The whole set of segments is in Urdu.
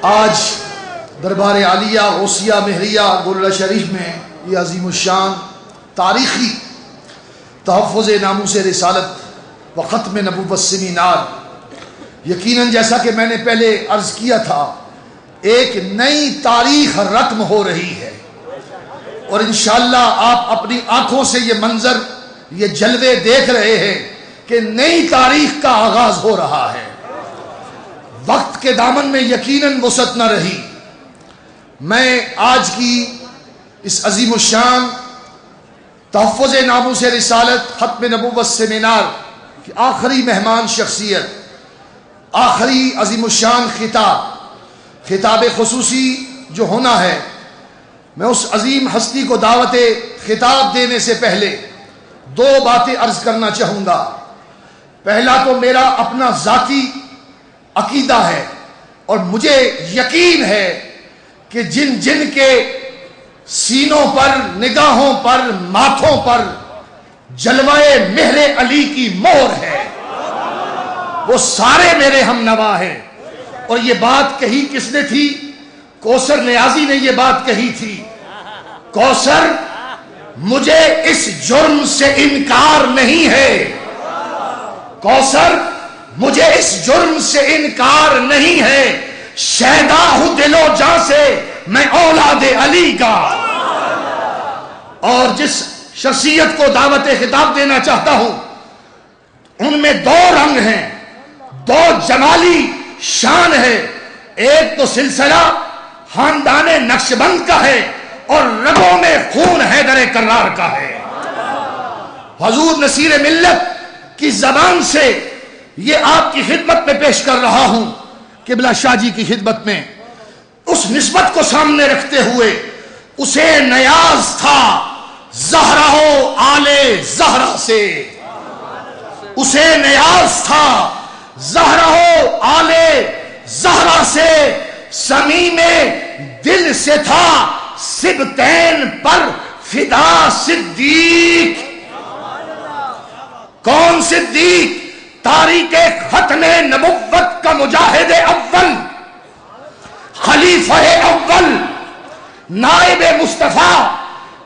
آج دربار عالیہ غوثیہ مہریہ گولڑہ شریف میں یہ عظیم الشان تاریخی تحفظ ناموس رسالت و ختم نبوت سیمینار، یقیناً جیسا کہ میں نے پہلے عرض کیا تھا، ایک نئی تاریخ رقم ہو رہی ہے، اور انشاءاللہ آپ اپنی آنکھوں سے یہ منظر، یہ جلوے دیکھ رہے ہیں کہ نئی تاریخ کا آغاز ہو رہا ہے۔ وقت کے دامن میں یقیناً وسعت نہ رہی۔ میں آج کی اس عظیم الشان تحفظ ناموس رسالت ختم نبوت سیمینار کی آخری مہمان شخصیت، آخری عظیم الشان خطاب خصوصی جو ہونا ہے، میں اس عظیم ہستی کو دعوت خطاب دینے سے پہلے دو باتیں عرض کرنا چاہوں گا۔ پہلا تو میرا اپنا ذاتی عقیدہ ہے، اور مجھے یقین ہے کہ جن جن کے سینوں پر، نگاہوں پر، ماتھوں پر جلوہ مہر علی کی مہر ہے، وہ سارے میرے ہم نوا ہیں۔ اور یہ بات کہی کس نے تھی؟ کوثر نیازی نے یہ بات کہی تھی، کوثر مجھے اس جرم سے انکار نہیں ہے، کوثر مجھے اس جرم سے انکار نہیں ہے، شیدا ہوں دل و جاں سے میں اولاد علی کا۔ اور جس شخصیت کو دعوت خطاب دینا چاہتا ہوں، ان میں دو رنگ ہیں، دو جمالی شان ہے۔ ایک تو سلسلہ خاندان نقشبند کا ہے، اور رگوں میں خون حیدر کرار کا ہے۔ حضور نصیر ملت کی زبان سے یہ آپ کی خدمت میں پیش کر رہا ہوں، قبلہ شاہ جی کی خدمت میں، اس نسبت کو سامنے رکھتے ہوئے، اسے نیاز تھا زہرا و آل زہرا سے، اسے نیاز تھا زہرا و آل زہرا سے، صمیم دل سے تھا سبتین پر فدا صدیق۔ کون صدیق؟ تاریخ ختم نبوت کا مجاہد اول، خلیفہ اول، نائب مصطفیٰ،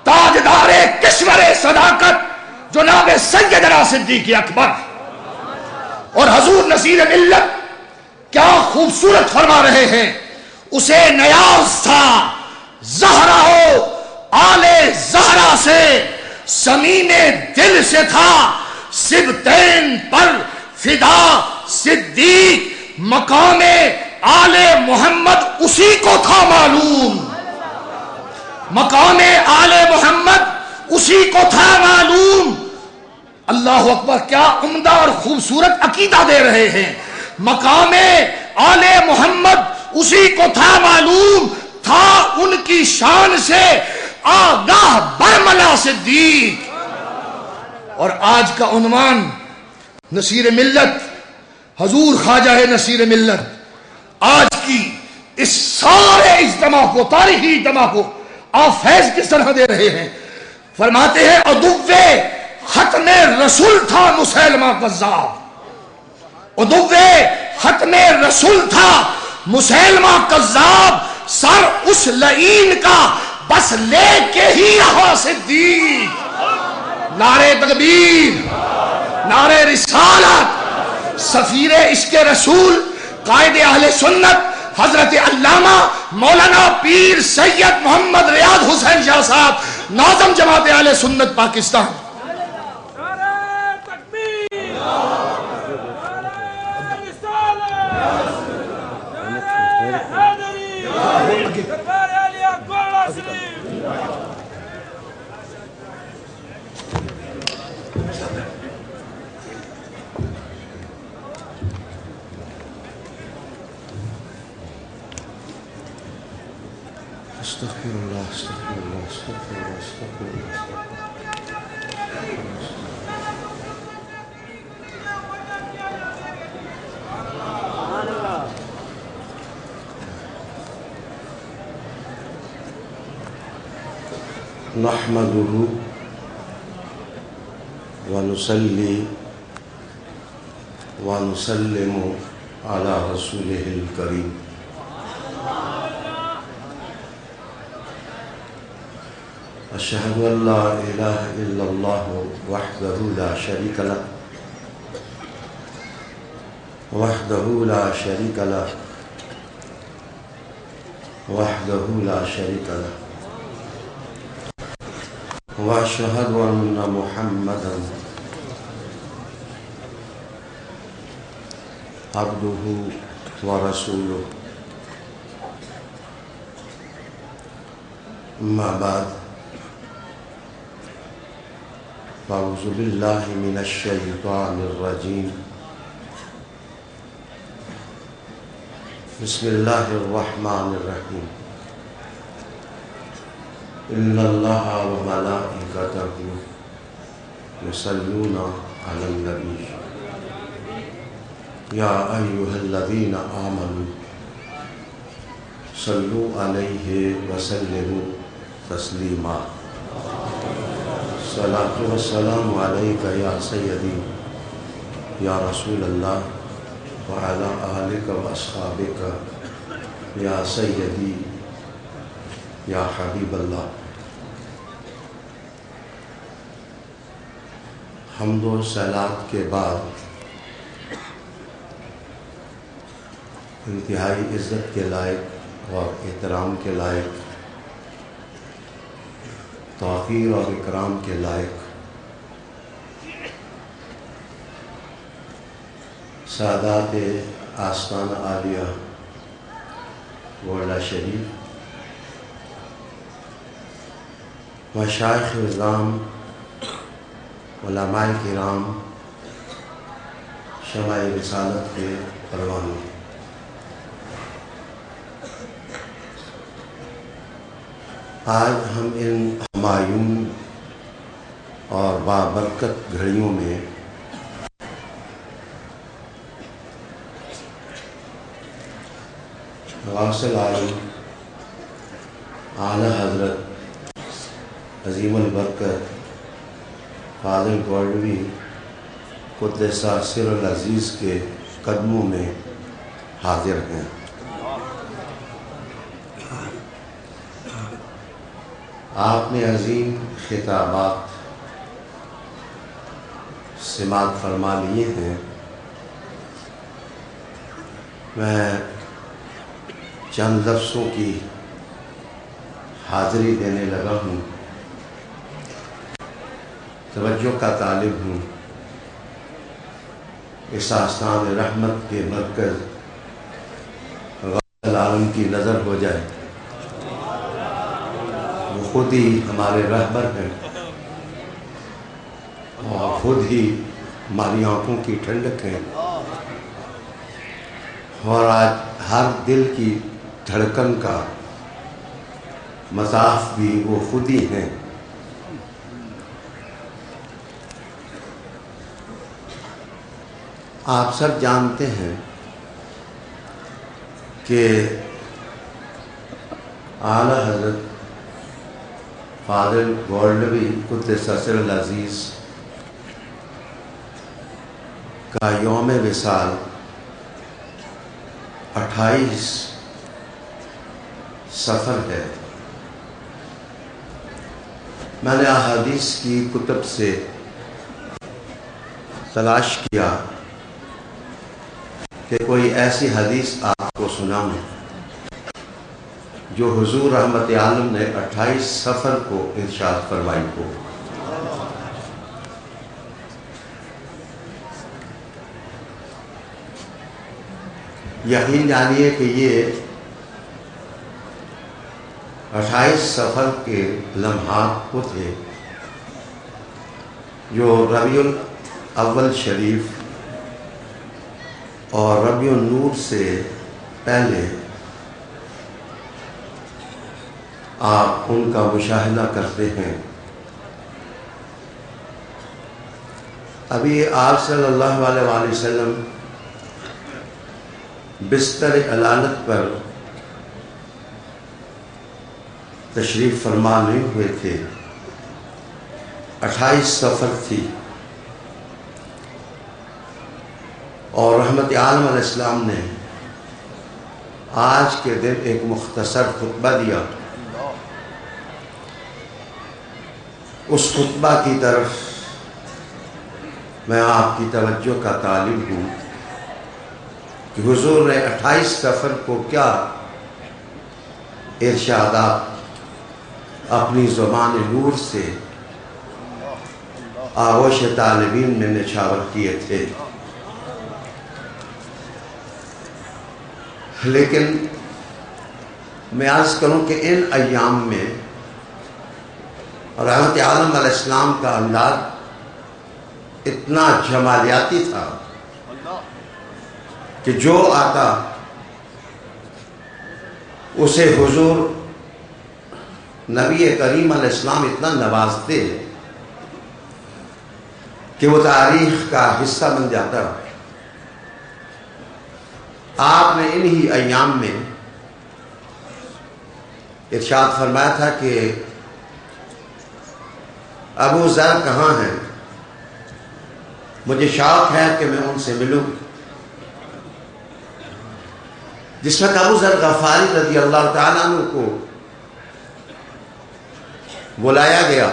تاجدار کشور صداقت جناب سیدنا صدیق اکبر۔ اور حضور نصیر ملت کیا خوبصورت فرما رہے ہیں، اسے نیاز تھا زہرا و آل زہرا سے، صمیم دل سے تھا سبتین پر فدا صدیق۔ مقام آل محمد اسی کو تھا معلوم، مقام آل محمد اسی کو تھا معلوم۔ اللہ اکبر، کیا عمدہ اور خوبصورت عقیدہ دے رہے ہیں۔ مقام آل محمد اسی کو تھا معلوم، تھا ان کی شان سے آگاہ برملا صدیق۔ اور آج کا عنوان نصیر ملت، حضور خواجہ نصیر ملت آج کی اس سارے اجتماع کو، تاریخی اجتماع کو آپ فیض کس طرح دے رہے ہیں؟ فرماتے ہیں عدو ختم رسول تھا مسیلمہ کذاب، عدو ختم رسول تھا مسیلمہ کذاب، سر اس لعین کا بس لے کے ہی رہا صدیق۔ نعرہ تکبیر، نعرہ رسالت، سفیر عشق رسول، قائد اہل سنت حضرت علامہ مولانا پیر سید محمد ریاض حسین شاہ صاحب، ناظم جماعت اہل سنت پاکستان۔ استغفر اللہ، استغفر اللہ، استغفر اللہ، استغفر اللہ۔ نحمده ونصلي ونسلم على رسوله الكريم أشهد أن لا إله إلا الله وحده لا شريك له وحده لا شريك له وحده لا شريك له وأشهد أن محمدا عبده ورسوله أما بعد أعوذ بالله من الشيطان الرجيم بسم الله الرحمن الرحيم إن الله وملائكته يصلون على النبي يا أيها الذين آمنوا صلوا عليه وسلموا تسليما الصلاة والسلام عليك يا سيدي يا رسول الله وعلى آلك وأصحابك يا سيدي یا حبیب اللہ. حمد و صلات کے بعد انتہائی عزت کے لائق اور احترام کے لائق، توقیر اور اکرام کے لائق سادات آستانہ عالیہ گولڈا شریف، مشائخ اعظام، علماء کرام، شمع رسالت کے پروانوں، آج ہم ان ہمایون اور بابرکت گھڑیوں میں غوث العالم اعلیٰ حضرت عظیم البرکت فاضل گولڈوی قدس سر العزیز کے قدموں میں حاضر ہیں. آپ نے عظیم خطابات سماعت فرما لیے ہیں. میں چند لفظوں کی حاضری دینے لگا ہوں. توجہ کا طالب ہوں. اس آستان رحمت کے مرکز غوث العالم کی نظر ہو جائے. وہ خود ہی ہمارے رہبر ہیں اور خود ہی ہماری آنکھوں کی ٹھنڈک ہیں، اور آج ہر دل کی دھڑکن کا مذاق بھی وہ خود ہی ہیں. آپ سب جانتے ہیں کہ اعلیٰ حضرت فاضل گولڈوی قدس سر العزیز کا یوم وصال 28 صفر ہے. میں نے احادیث کی کتب سے تلاش کیا کہ کوئی ایسی حدیث آپ کو سناؤں جو حضور رحمت عالم نے 28 صفر کو ارشاد فرمائی ہو. یقین جانیے کہ یہ 28 صفر کے لمحات وہ تھے جو ربیع الاول شریف اور ربیع النور سے پہلے آپ ان کا مشاہدہ کرتے ہیں. ابھی آپ صلی اللہ علیہ وآلہ وسلم بستر علالت پر تشریف فرما نہیں ہوئے تھے. 28 صفر تھی اور رحمت عالم علیہ السلام نے آج کے دن ایک مختصر خطبہ دیا اس خطبہ کی طرف میں آپ کی توجہ کا طالب ہوں کہ حضور نے 28 سفر کو کیا ارشادات اپنی زبان نور سے آغوش طالبین میں نچھاور کیے تھے. لیکن میں عرض کروں کہ ان ایام میں رحمت عالم علیہ السلام کا انداز اتنا جمالیاتی تھا کہ جو آتا اسے حضور نبی کریم علیہ السلام اتنا نوازتے کہ وہ تاریخ کا حصہ بن جاتا. آپ نے انہی ایام میں ارشاد فرمایا تھا کہ ابو ذر کہاں ہیں، مجھے شوق ہے کہ میں ان سے ملوں. جس وقت ابو ذر غفاری رضی اللہ تعالیٰ عنہ کو بلایا گیا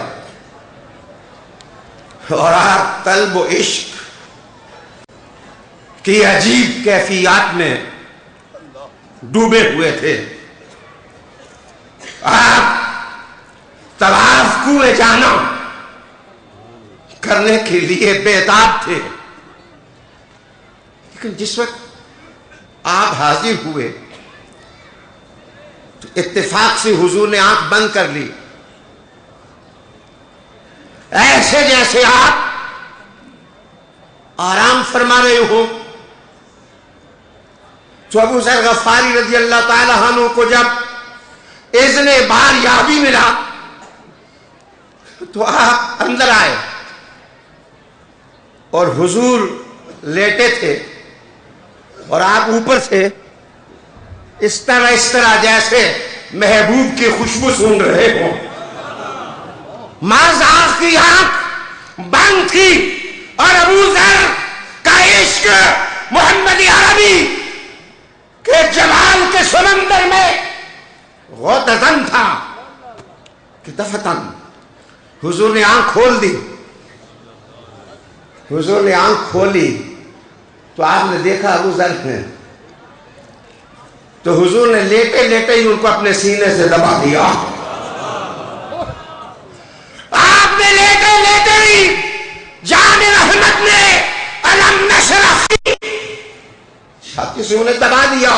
اور آپ طلب و عشق کی عجیب کیفیات میں ڈوبے ہوئے تھے. آپ طواف کوئے جانا کرنے کے لیے بےتاب تھے. لیکن جس وقت آپ حاضر ہوئے تو اتفاق سے حضور نے آنکھ بند کر لی، ایسے جیسے آپ آرام فرما رہے ہو. تو ابو ذر غفاری رضی اللہ تعالی عنہ کو جب اذن باریابی ملا تو آپ اندر آئے اور حضور لیٹے تھے اور آپ اوپر سے اس طرح جیسے محبوب کی خوشبو سن رہے ہو. مازاق کی آنکھ بند تھی اور ابو ذر کا عشق محمدی عربی کے جلال کے سمندر میں غوطن تھا کہ دفتن حضور نے آنکھ کھول دی. حضور نے آنکھ کھولی تو آپ نے دیکھا ابو ذر ہیں، تو حضور نے لیٹے لیٹے ہی ان کو اپنے سینے سے دبا دیا. آپ نے لیٹے لیٹے ہی جان رحمت نے علم نشرح چھاتی سے انہیں دبا دیا.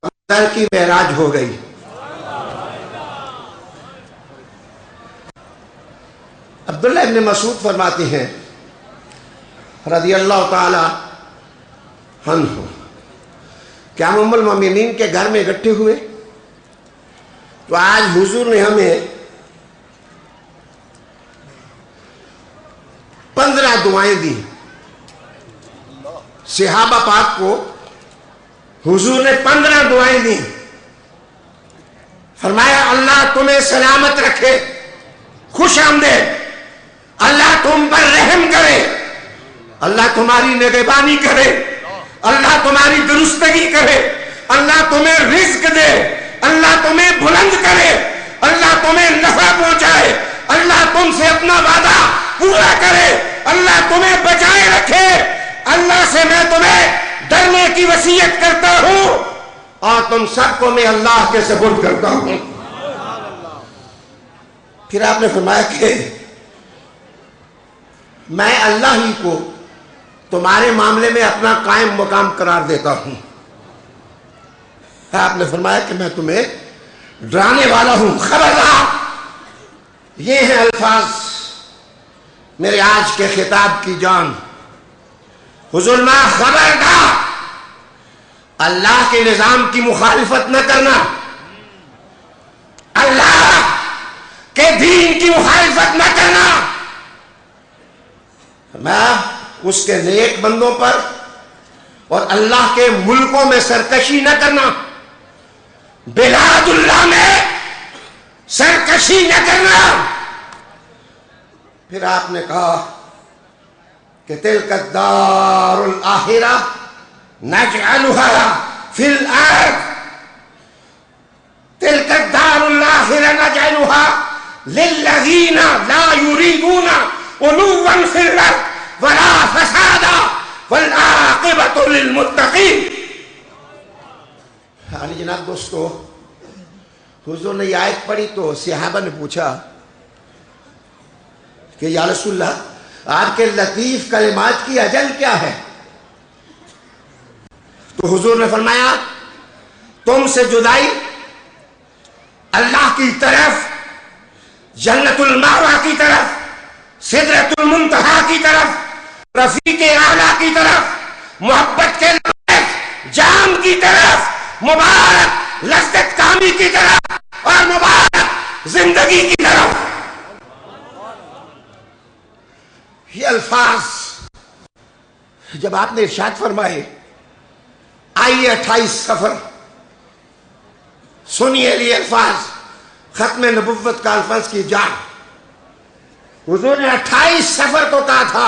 ابو ذر کی معراج ہو گئی. عبداللہ ابن مسعود فرماتے ہیں رضی اللہ تعالی عنہ کہ ہم ام المومنین کے گھر میں اکٹھے ہوئے تو آج حضور نے ہمیں 15 دعائیں دی. صحابہ پاک کو حضور نے 15 دعائیں دی. فرمایا اللہ تمہیں سلامت رکھے، خوش آمدید، اللہ تم پر رحم کرے، اللہ تمہاری نگہبانی کرے، اللہ تمہاری درستگی کرے، اللہ تمہیں رزق دے، اللہ تمہیں بلند کرے، اللہ تمہیں نفع پہنچائے، اللہ تم سے اپنا وعدہ پورا کرے، اللہ تمہیں بچائے رکھے. اللہ سے میں تمہیں ڈرنے کی وصیت کرتا ہوں اور تم سب کو میں اللہ کے سپرد کرتا ہوں. پھر آپ نے فرمایا کہ میں اللہ ہی کو تمہارے معاملے میں اپنا قائم مقام قرار دیتا ہوں. آپ نے فرمایا کہ میں تمہیں ڈرانے والا ہوں، خبردار. یہ ہیں الفاظ میرے آج کے خطاب کی جان. حضور میں خبردار، اللہ کے نظام کی مخالفت نہ کرنا، اللہ کے دین کی مخالفت نہ کرنا. میں اس کے نیک بندوں پر اور اللہ کے ملکوں میں سرکشی نہ کرنا، بلاد اللہ میں سرکشی نہ کرنا. پھر آپ نے کہا کہ تلک الدار الآخرہ نجعلها فی الارض، تلک الدار الآخرہ نجعلها للذین لا یریدون علوا فی الارض ولا فسادا والعاقبۃ للمتقین. علی جناب دوستو، حضور نے یہ آیت پڑھی تو صحابہ نے پوچھا کہ یا رسول اللہ آپ کے لطیف کلمات کی اجل کیا ہے؟ تو حضور نے فرمایا تم سے جدائی اللہ کی طرف، جنت المأویٰ کی طرف، سدرۃ المنتہا کی طرف، رفیق اعلیٰ کی طرف، محبت کے لائق جام کی طرف، مبارک لذت کامی کی طرف اور مبارک زندگی کی طرف. یہ الفاظ جب آپ نے ارشاد فرمائے، آئیے 28 سفر، سنیے یہ الفاظ، ختم نبوت کا الفاظ کی جان. حضور نے 28 سفر کو کہا تھا.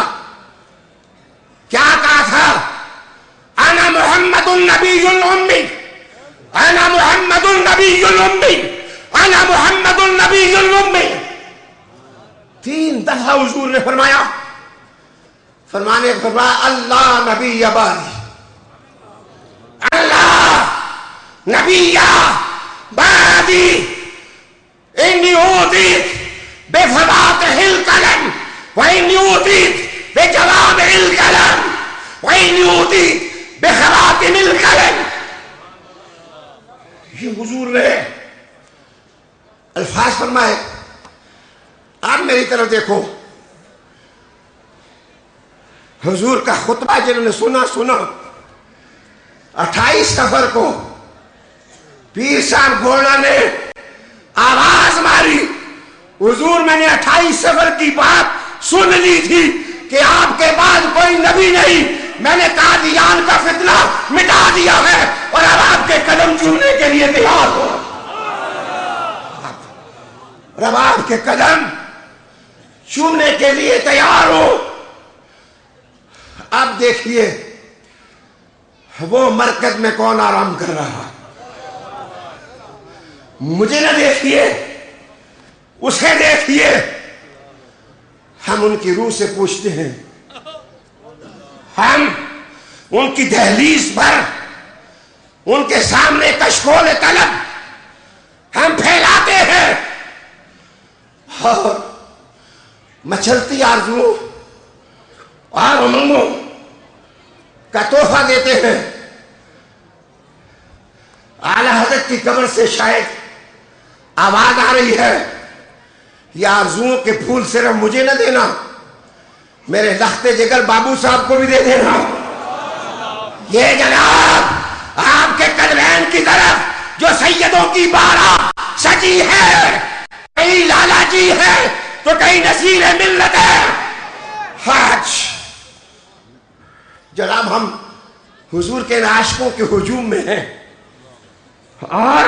کیا کہا تھا؟ انا محمد النبی الامی، انا محمد النبی الامی، انا محمد النبی الامی. 3 دفعہ حضور نے فرمایا. فرمانے فرمایا اللہ نبی بعدی، اللہ نبی بعدی، انی اوتیت بفواطح الکلم وانی اوتیت بجوامع الکلم وانی اوتیت بخواتم الکلم. یہ حضور نے الفاظ فرمائے. آپ میری طرف دیکھو، حضور کا خطبہ جنہوں نے سنا 28 سفر کو پیر صاحب گھوڑا نے آواز ماری، حضور میں نے 28 سفر کی بات سن لی تھی کہ آپ کے بعد کوئی نبی نہیں، میں نے قادیان کا فتنہ مٹا دیا ہے اور اب آپ کے قدم چومنے کے لیے تیار ہو، اب آپ کے قدم چومنے کے لیے تیار ہو. اب دیکھیے وہ مرکز میں کون آرام کر رہا، مجھے نہ دیکھیے، اسے دیکھیے. ہم ان کی روح سے پوچھتے ہیں، ہم ان کی دہلیز پر ان کے سامنے کشکول طلب ہم پھیلاتے ہیں اور مچلتی آرزو اور امنگوں کا تحفہ دیتے ہیں. اعلی حضرت کی قبر سے شاید آواز آ رہی ہے، یہ آرزوؤں کے پھول صرف مجھے نہ دینا، میرے لخت جگر بابو صاحب کو بھی دے دینا. یہ جناب آپ کے قدمین کی طرف جو سیدوں کی بارہ سجی ہے، کئی لالا جی ہے تو کئی نصیر ملت ہے. حج جناب ہم حضور کے عاشقوں کے ہجوم میں ہیں اور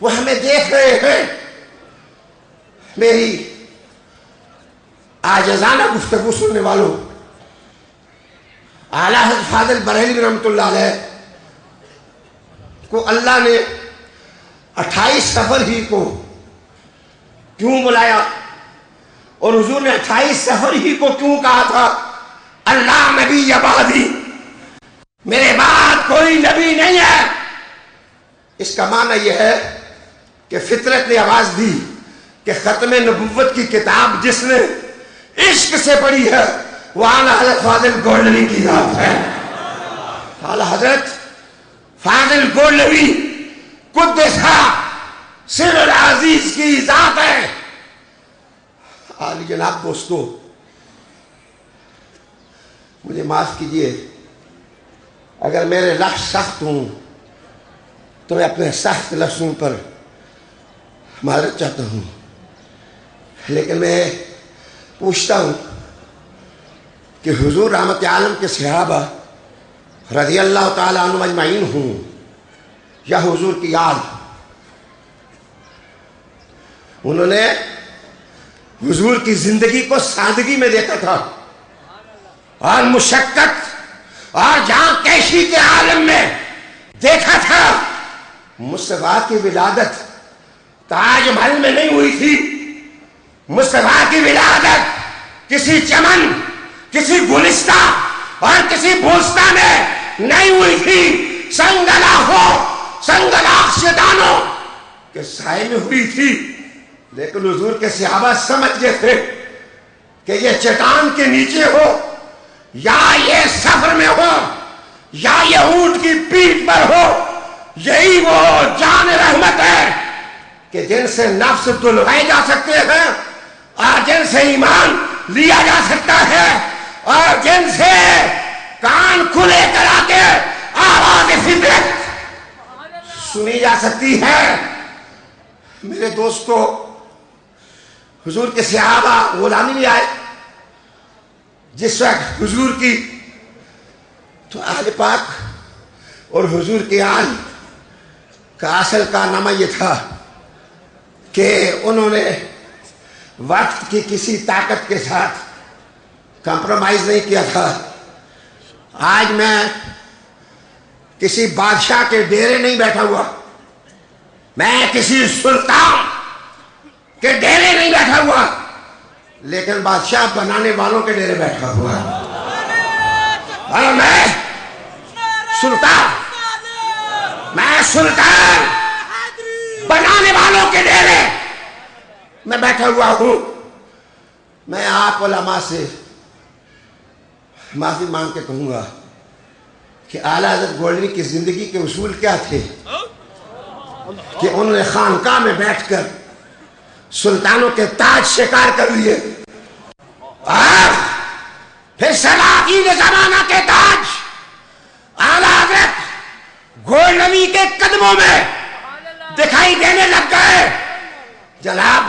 وہ ہمیں دیکھ رہے ہیں. میری عاجزانہ گفتگو سننے والوں، اعلیٰ حضرت فاضل بریلوی رحمۃ اللہ علیہ کو اللہ نے 28 سفر ہی کو کیوں بلایا اور حضور نے 28 سفر ہی کو کیوں کہا تھا اللہ نبی بعدی، میرے بعد کوئی نبی نہیں ہے؟ اس کا معنی یہ ہے کہ فطرت نے آواز دی کہ ختم نبوت کی کتاب جس نے عشق سے پڑھی ہے وہ اعلیٰ حضرت فاضل گولڈوی کی ذات ہے. اعلیٰ حضرت فاضل گولڈوی قدسہ سر العزیز کی ذات ہے. عالی جناب دوستو، مجھے معاف کیجئے اگر میرے لفظ سخت ہوں تو میں اپنے سخت لفظوں پر معذرت چاہتا ہوں، لیکن میں پوچھتا ہوں کہ حضور رحمت عالم کے صحابہ رضی اللہ تعالیٰ عنہم اجمعین ہوں یا حضور کی یاد، انہوں نے حضور کی زندگی کو سادگی میں دیکھا تھا اور مشقت اور جان کیشی کے عالم میں دیکھا تھا. مصطفیٰ کی ولادت تاج محل میں نہیں ہوئی تھی، مصطفیٰ کی ولادت کسی چمن، کسی گلستہ اور کسی بوستہ میں نہیں ہوئی تھی، سنگلاخ شیطانوں کے سائے میں ہوئی تھی. لیکن حضور کے صحابہ سمجھ گئے تھے کہ یہ چٹان کے نیچے ہو یا یہ سفر میں ہو یا یہ اونٹ کی پیٹھ پر ہو، یہی وہ جان رحمت ہے کہ جن سے نفس دلوائے جا سکتے ہیں اور جن سے ایمان لیا جا سکتا ہے اور جن سے کان کھلے کرا کے آواز فطرت سنی جا سکتی ہے. میرے دوستو، حضور کے صحابہ غلامی میں آئے. جس وقت حضور کی تو اہل پاک اور حضور کے آل کا اصل کارنامہ یہ تھا کہ انہوں نے وقت کی کسی طاقت کے ساتھ کمپرومائز نہیں کیا تھا. آج میں کسی بادشاہ کے ڈیرے نہیں بیٹھا ہوا، میں کسی سلطان کے ڈیرے نہیں بیٹھا ہوا، لیکن بادشاہ بنانے والوں کے ڈیرے بیٹھا ہوا. اور میں سلطان بنانے والوں کے ڈیرے میں بیٹھا ہوا ہوں. میں آپ علماء سے معافی مانگ کے کہوں گا کہ اعلیٰ حضرت گولڈوی کی زندگی کے اصول کیا تھے کہ انہوں نے خانقاہ میں بیٹھ کر سلطانوں کے تاج شکار کر لیے اور پھر سلاطین زمانہ کے تاج اعلیٰ حضرت گولڈوی کے قدموں میں دکھائی دینے لگ گئے. جناب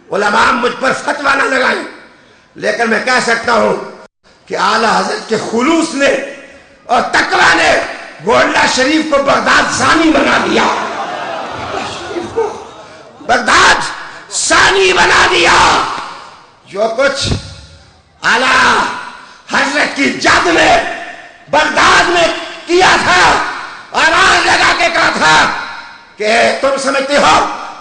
علماء مجھ پر فتویٰ نہ لگائیں، لیکن میں کہہ سکتا ہوں کہ اعلیٰ حضرت کے خلوص نے اور تقویٰ نے گولڈا شریف کو بغداد ثانی بنا دیا. بغداد ثانی بنا دیا. جو کچھ اعلیٰ حضرت کی جد نے بغداد میں کیا تھا اور آگ لگا کے کہا تھا کہ تم سمجھتے ہو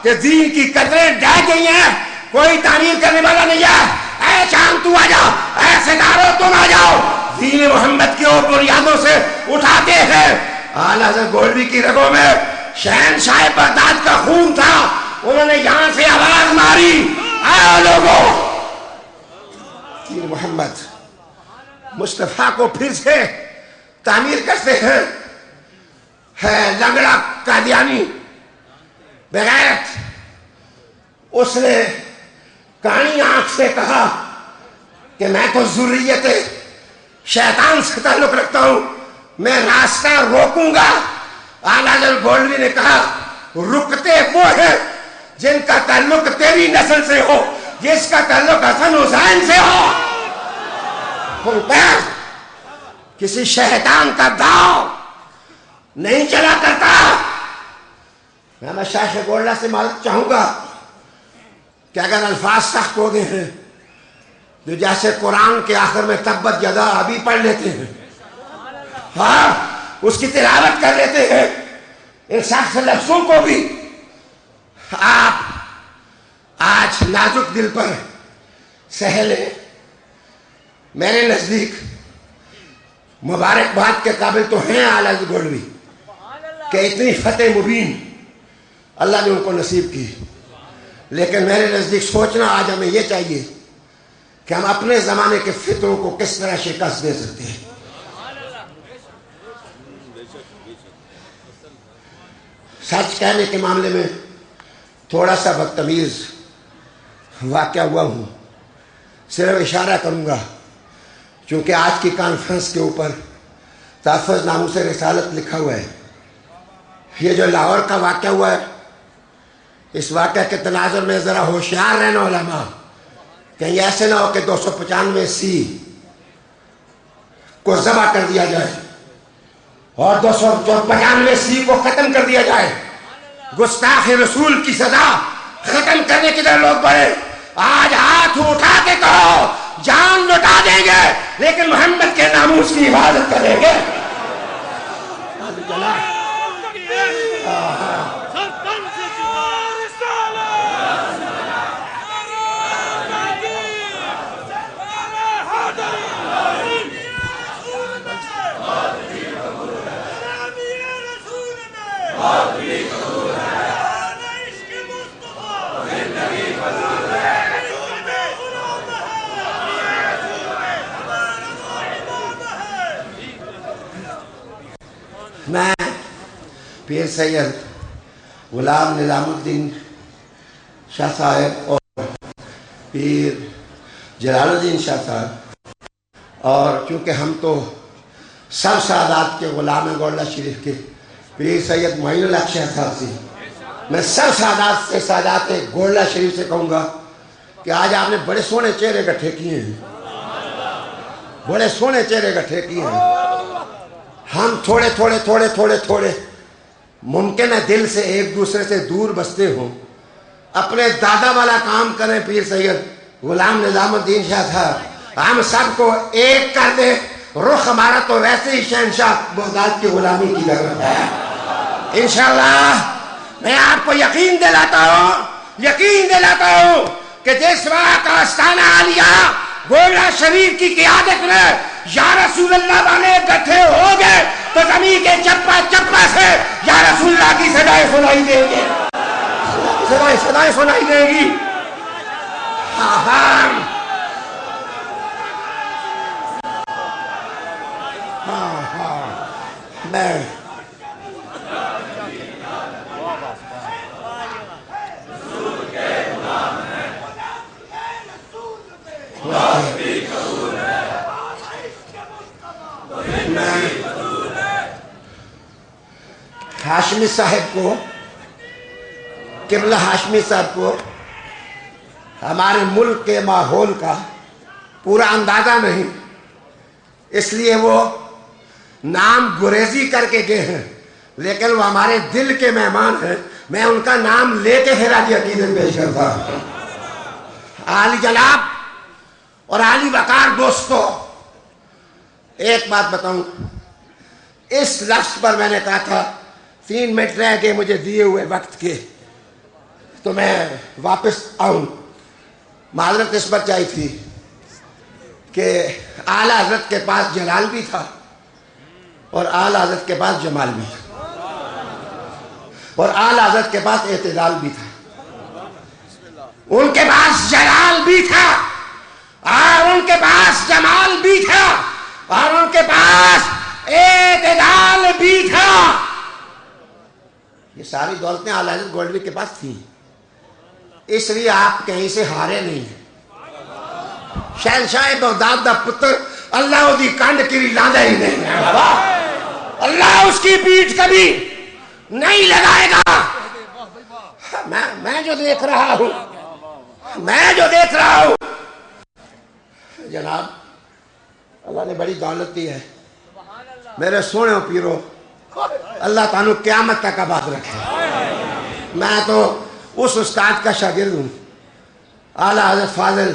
کہ دین کی قدریں ڈہ گئی ہیں، کوئی تعمیر کرنے والا نہیں ہے، اے چاند تو آ جاؤ، اے ستاروں تم آ جاؤ، دین محمد کی اور بنیادوں سے اٹھاتے ہیں. اعلیٰ حضرت گولڈوی کی رگوں میں شہنشاہ بغداد کا خون تھا. انہوں نے یہاں سے آواز ماری، آؤ لوگوں، دین محمد مصطفیٰ کو پھر سے تعمیر کرتے ہیں. ہے لنگڑا قادیانی بغیرت، اس نے کانی آنکھ سے کہا کہ میں تو ذریت شیطان سے تعلق رکھتا ہوں، میں راستہ روکوں گا. اعلیٰ حضرت گولڈوی نے کہا رکتے وہ ہیں جن کا تعلق تیری نسل سے ہو، جس کا تعلق حسن حسین سے ہو. ان پر کسی شیطان کا داؤ نہیں چلا کرتا. میں شیخ گولڈا سے معذرت چاہوں گا کہ اگر الفاظ سخت ہو گئے ہیں جو جیسے قرآن کے آخر میں تبت یدا ابھی پڑھ لیتے ہیں، ہاں اس کی تلاوت کر لیتے ہیں، ان سخت لفظوں کو بھی آپ آج نازک دل پر سہ لیں. میرے نزدیک مبارکباد کے قابل تو ہیں اعلیٰ حضرت گولڈوی کہ اتنی فتح مبین اللہ نے ان کو نصیب کی. لیکن میرے نزدیک سوچنا آج ہمیں یہ چاہیے کہ ہم اپنے زمانے کے فتنوں کو کس طرح شکست دے سکتے ہیں. سچ کہنے کے معاملے میں تھوڑا سا بدتمیز واقعہ ہوا ہوں. صرف اشارہ کروں گا چونکہ آج کی کانفرنس کے اوپر تحفظ ناموس رسالت لکھا ہوا ہے. یہ جو لاہور کا واقعہ ہوا ہے، اس واقعہ کے تناظر میں ذرا ہوشیار رہنا علماء، کہیں ایسے نہ ہو کہ 295 کو ذبح کر دیا جائے اور 295 کو ختم کر دیا جائے. گستاخ رسول کی سزا ختم کرنے کی طرح لوگ بڑھے. آج ہاتھ اٹھا کے کہو جان لٹا دیں گے لیکن محمد کے ناموس کی حفاظت کریں گے. میں پیر سید غلام نظام الدین شاہ صاحب اور پیر جلال الدین شاہ صاحب، اور چونکہ ہم تو سب سادات کے غلام ہیں گولڈا شریف کے، پیر سید معین الحق شاہ صاحب سے میں سب سادات سے سادات گولڈا شریف سے کہوں گا کہ آج آپ نے بڑے سونے چہرے گٹھے کیے ہیں، بڑے سونے چہرے گٹھے کیے ہیں۔ ہم تھوڑے تھوڑے تھوڑے تھوڑے تھوڑے ممکن ہے دل سے ایک دوسرے سے دور بستے ہوں، اپنے دادا والا کام کریں پیر سید غلام نظام الدین شاہ صاحب، ہم سب کو ایک کر دے، رخ ہمارا تو ویسے ہی شہنشاہ بغداد کی غلامی کی طرف ہے۔ انشاءاللہ میں آپ کو یقین دلاتا ہوں کہ جس وقت آستانہ عالیہ گولڈا شریف کی قیادت میں یا رسول اللہ والے گٹھے ہو گئے تو زمین کے چپا چپا سے یا رسول اللہ کی صدائیں سنائی دیں گے، صدائیں سنائی دیں گی۔ میں ہاشمی صاحب کو، قبلہ ہاشمی صاحب کو ہمارے ملک کے ماحول کا پورا اندازہ نہیں، اس لیے وہ نام گریزی کر کے گئے ہیں، لیکن وہ ہمارے دل کے مہمان ہیں، میں ان کا نام لے کے خراج عقیدت پیش کرتا ہوں۔ عالی جناب اور عالی وقار دوستو، ایک بات بتاؤں، اس لفظ پر میں نے کہا تھا 3 منٹ رہ گئے مجھے دیے ہوئے وقت کے تو میں واپس آؤں، معذرت اس پر چاہی تھی کہ اعلیٰ حضرت کے پاس جلال بھی تھا اور اعلیٰ حضرت کے پاس جمال بھی تھا اور اعلیٰ حضرت کے پاس اعتدال بھی تھا، ان کے پاس جلال بھی تھا اور ان کے پاس جمال بھی تھا اور ان کے پاس اعتدال بھی تھا۔ یہ ساری دولتیں اعلیٰ حضرت گولڈوی کے پاس تھیں، اس لیے آپ کہیں سے ہارے نہیں ہیں۔ شہنشاہ بغداد دا پتر اللہ دی کانڈ کی لاندہ ہی نہیں ہے، اللہ اس کی پیٹھ کبھی نہیں لگائے گا۔ میں جو دیکھ رہا ہوں جناب، اللہ نے بڑی دولت دی ہے، میرے سونے پیرو، اللہ تعالیٰ قیامت تک آباد رکھے۔ میں تو اس استاد کا شاگرد ہوں، اعلیٰ حضرت فاضل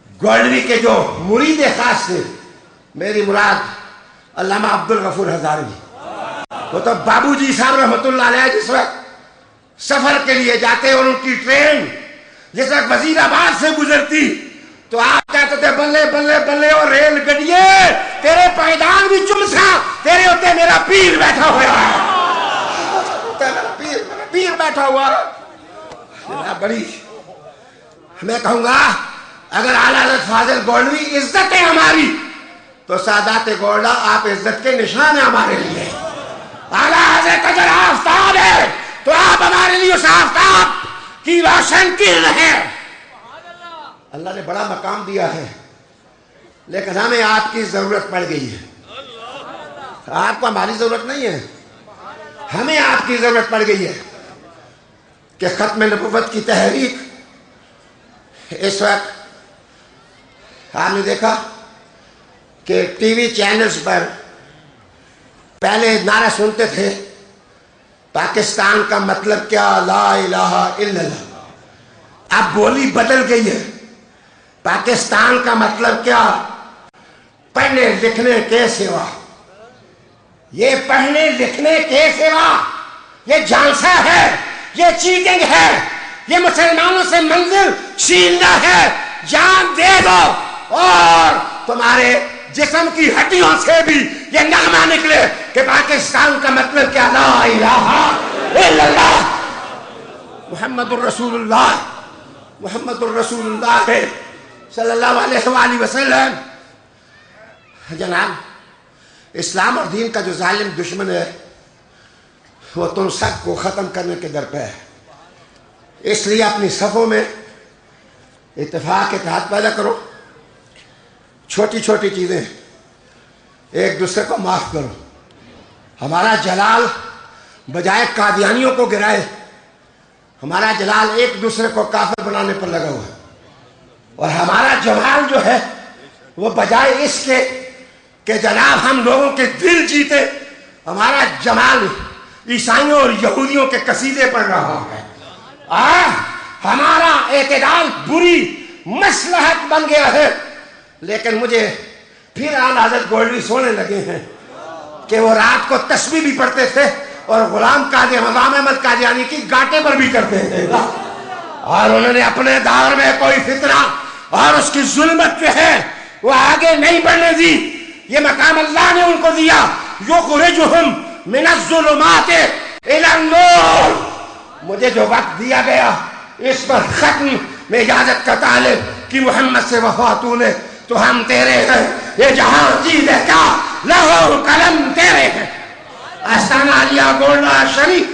گولڈوی کے جو مرید خاص تھے، میری مراد علامہ عبدالغفور ہزاروی، وہ تو بابو جی صاحب رحمۃ اللہ علیہ جس وقت سفر کے لیے جاتے اور ان کی ٹرین جس وقت وزیر آباد سے گزرتی تو آپ کہتے تھے بلے بلے بلے اور ریل گڈیے تیرے پائیدان بھی چمسا، تیرے ہوتے میرا پیر بیٹھا ہوا ہے، میرا پیر بیٹھا ہوا ہے۔ بڑی میں کہوں گا اگر اعلیٰ حضرت فاضل گولڈوی عزت ہے ہماری تو سادات گولڈا آپ عزت کے نشان ہیں ہمارے لیے۔ اعلیٰ حضرت اگر آفتاب ہے تو آپ ہمارے لیے اس آفتاب کی روشن کرن ہیں۔ اللہ نے بڑا مقام دیا ہے لیکن ہمیں آپ کی ضرورت پڑ گئی ہے، آپ کو ہماری ضرورت نہیں ہے، ہمیں آپ کی ضرورت پڑ گئی ہے کہ ختم نبوت کی تحریک اس وقت آپ نے دیکھا کہ ٹی وی چینلز پر پہلے نعرہ سنتے تھے پاکستان کا مطلب کیا، لا الہ الا اللہ، اب بولی بدل گئی ہے، پاکستان کا مطلب کیا، پڑھنے لکھنے کے سوا، یہ پڑھنے لکھنے کے سوا یہ جھانسا ہے، یہ چیٹنگ ہے، یہ مسلمانوں سے منزل چھیننا ہے، جان دے دو اور تمہارے جسم کی ہڈیوں سے بھی یہ نغمہ نکلے کہ پاکستان کا مطلب کیا؟ لا الہ الا اللہ محمد الرسول اللہ، محمد الرسول اللہ صلی اللہ علیہ وآلہ وسلم۔ جناب اسلام اور دین کا جو ظالم دشمن ہے وہ تم سب کو ختم کرنے کے در پہ ہے، اس لیے اپنی صفوں میں اتفاق اتحاد پیدا کرو، چھوٹی چھوٹی چیزیں ایک دوسرے کو معاف کرو۔ ہمارا جلال بجائے قادیانیوں کو گرائے، ہمارا جلال ایک دوسرے کو کافر بنانے پر لگا ہوا ہے، اور ہمارا جمال جو ہے وہ بجائے اس کے کہ جناب ہم لوگوں کے دل جیتے، ہمارا جمال عیسائیوں اور یہودیوں کے قصیدے پڑھ رہا ہے۔ ہمارا اعتدال بری مصلحت بن گیا ہے، لیکن مجھے پھر اعلیٰ حضرت گولوی سونے لگے ہیں کہ وہ رات کو تسبیح بھی پڑھتے تھے اور غلام احمد قادیانی کی گاٹے پر بھی کرتے تھے، اور انہوں نے اپنے دور میں کوئی فتنہ اور اس کی ظلمت جو ہے وہ آگے نہیں بڑھنے دی۔ یہ مقام اللہ نے ان کو دیا، یخرجہم من الظلمات الی النور۔ مجھے جو وقت دیا گیا اس پر ختم میں اجازت کا طالب کہ محمد سے وفا تو نے تو ہم تیرے ہیں، یہ جہاں چیز ہے کیا لہو قلم تیرے ہیں۔ آستانہ عالیہ گولڈا شریف